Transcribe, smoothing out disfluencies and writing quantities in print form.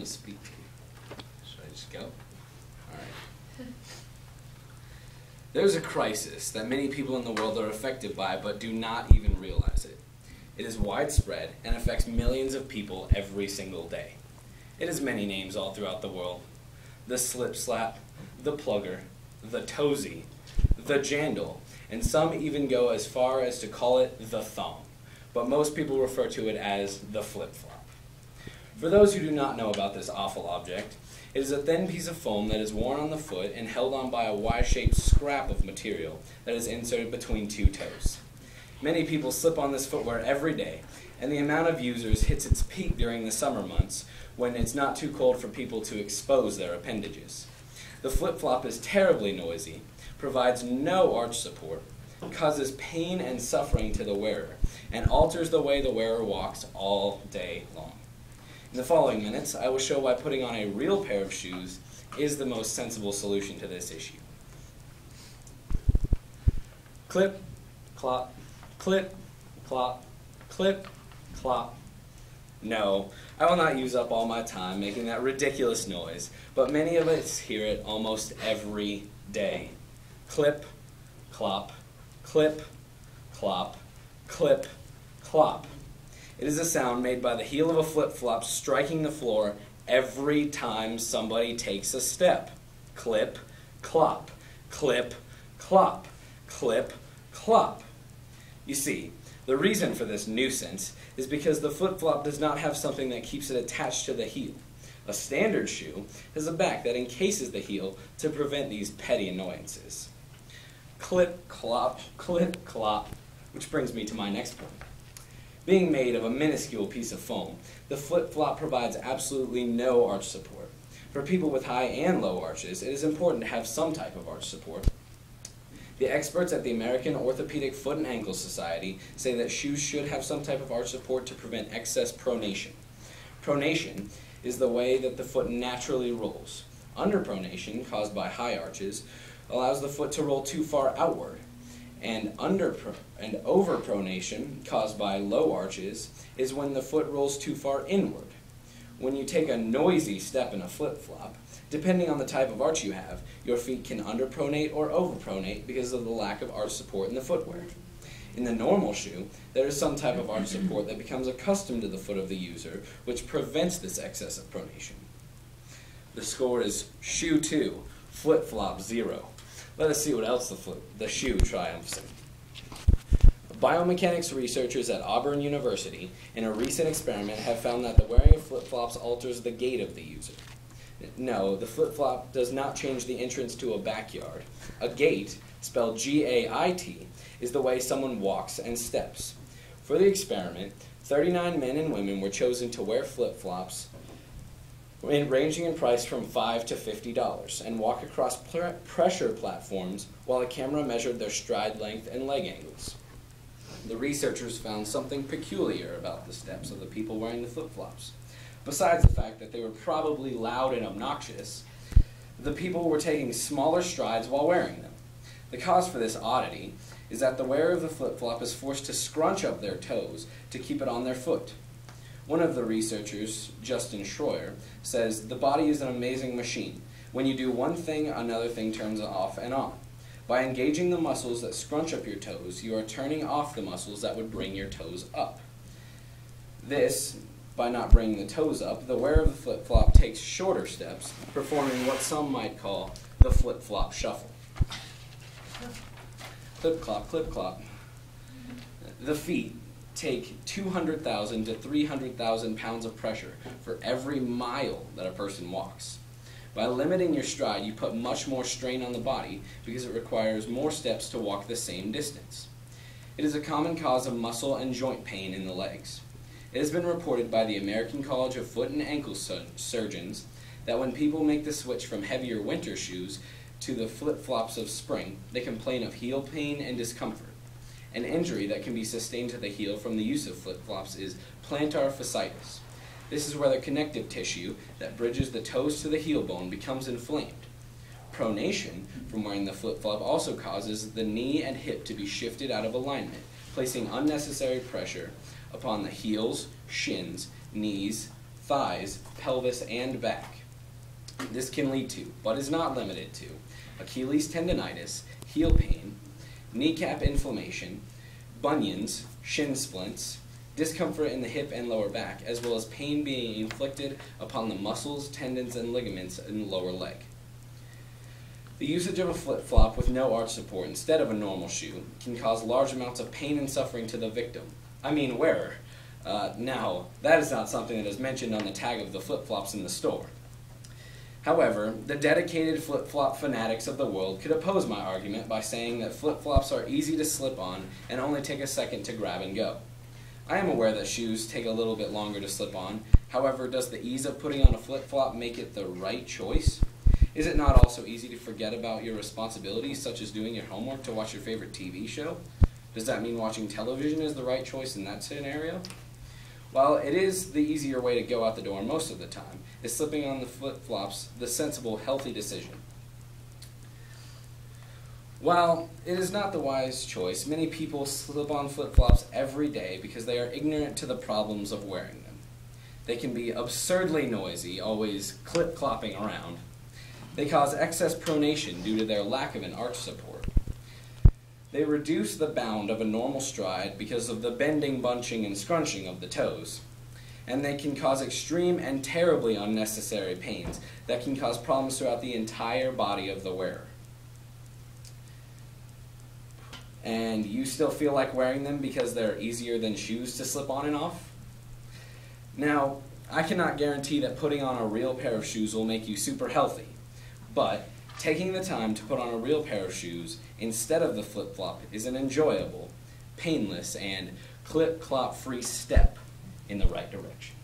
speak to you. Should I just go? All right. There's a crisis that many people in the world are affected by but do not even realize it. It is widespread and affects millions of people every single day. It has many names all throughout the world. The slip slap, the plugger, the toesy, the jandal, and some even go as far as to call it the thong, but most people refer to it as the flip-flop. For those who do not know about this awful object, it is a thin piece of foam that is worn on the foot and held on by a Y-shaped scrap of material that is inserted between two toes. Many people slip on this footwear every day, and the amount of users hits its peak during the summer months when it's not too cold for people to expose their appendages. The flip-flop is terribly noisy, provides no arch support, causes pain and suffering to the wearer, and alters the way the wearer walks all day long. In the following minutes, I will show why putting on a real pair of shoes is the most sensible solution to this issue. Clip, clop, clip, clop, clip, clop. No, I will not use up all my time making that ridiculous noise, but many of us hear it almost every day. Clip, clop, clip, clop, clip, clop. It is a sound made by the heel of a flip-flop striking the floor every time somebody takes a step. Clip, clop, clip, clop, clip, clop. You see, the reason for this nuisance is because the flip-flop does not have something that keeps it attached to the heel. A standard shoe has a back that encases the heel to prevent these petty annoyances. Clip, clop, which brings me to my next point. Being made of a minuscule piece of foam, the flip-flop provides absolutely no arch support. For people with high and low arches, it is important to have some type of arch support. The experts at the American Orthopedic Foot and Ankle Society say that shoes should have some type of arch support to prevent excess pronation. Pronation is the way that the foot naturally rolls. Underpronation, caused by high arches, allows the foot to roll too far outward. And overpronation, caused by low arches, is when the foot rolls too far inward. When you take a noisy step in a flip-flop, depending on the type of arch you have, your feet can underpronate or overpronate because of the lack of arch support in the footwear. In the normal shoe, there is some type of arch support that becomes accustomed to the foot of the user, which prevents this excess of pronation. The score is shoe 2, flip-flop 0. Let us see what else the shoe triumphs in. Biomechanics researchers at Auburn University in a recent experiment have found that the wearing of flip-flops alters the gait of the user. No, the flip-flop does not change the entrance to a backyard. A gait, spelled G-A-I-T, is the way someone walks and steps. For the experiment, 39 men and women were chosen to wear flip-flops ranging in price from $5 to $50 and walk across pressure platforms while a camera measured their stride length and leg angles. The researchers found something peculiar about the steps of the people wearing the flip-flops. Besides the fact that they were probably loud and obnoxious, the people were taking smaller strides while wearing them. The cause for this oddity is that the wearer of the flip-flop is forced to scrunch up their toes to keep it on their foot. One of the researchers, Justin Schroyer, says, "The body is an amazing machine. When you do one thing, another thing turns off and on. By engaging the muscles that scrunch up your toes, you are turning off the muscles that would bring your toes up. This, by not bringing the toes up, the wearer of the flip-flop takes shorter steps, performing what some might call the flip-flop shuffle." Clip-clop, clip-clop. The feet take 200,000 to 300,000 pounds of pressure for every mile that a person walks. By limiting your stride, you put much more strain on the body because it requires more steps to walk the same distance. It is a common cause of muscle and joint pain in the legs. It has been reported by the American College of Foot and Ankle Surgeons that when people make the switch from heavier winter shoes to the flip-flops of spring, they complain of heel pain and discomfort. An injury that can be sustained to the heel from the use of flip-flops is plantar fasciitis. This is where the connective tissue that bridges the toes to the heel bone becomes inflamed. Pronation from wearing the flip-flop also causes the knee and hip to be shifted out of alignment, placing unnecessary pressure upon the heels, shins, knees, thighs, pelvis, and back. This can lead to, but is not limited to, Achilles tendonitis, heel pain, kneecap inflammation, bunions, shin splints, discomfort in the hip and lower back, as well as pain being inflicted upon the muscles, tendons, and ligaments in the lower leg. The usage of a flip-flop with no arch support instead of a normal shoe can cause large amounts of pain and suffering to the victim, wearer. Now, that is not something that is mentioned on the tag of the flip-flops in the store. However, the dedicated flip-flop fanatics of the world could oppose my argument by saying that flip-flops are easy to slip on and only take a second to grab and go. I am aware that shoes take a little bit longer to slip on. However, does the ease of putting on a flip-flop make it the right choice? Is it not also easy to forget about your responsibilities, such as doing your homework to watch your favorite TV show? Does that mean watching television is the right choice in that scenario? While it is the easier way to go out the door most of the time, is slipping on the flip-flops the sensible, healthy decision? While it is not the wise choice, many people slip on flip-flops every day because they are ignorant to the problems of wearing them. They can be absurdly noisy, always clip-clopping around. They cause excess pronation due to their lack of an arch support. They reduce the bound of a normal stride because of the bending, bunching, and scrunching of the toes. And they can cause extreme and terribly unnecessary pains that can cause problems throughout the entire body of the wearer. And you still feel like wearing them because they're easier than shoes to slip on and off? Now, I cannot guarantee that putting on a real pair of shoes will make you super healthy, but taking the time to put on a real pair of shoes instead of the flip-flop is an enjoyable, painless, and clip-clop-free step in the right direction.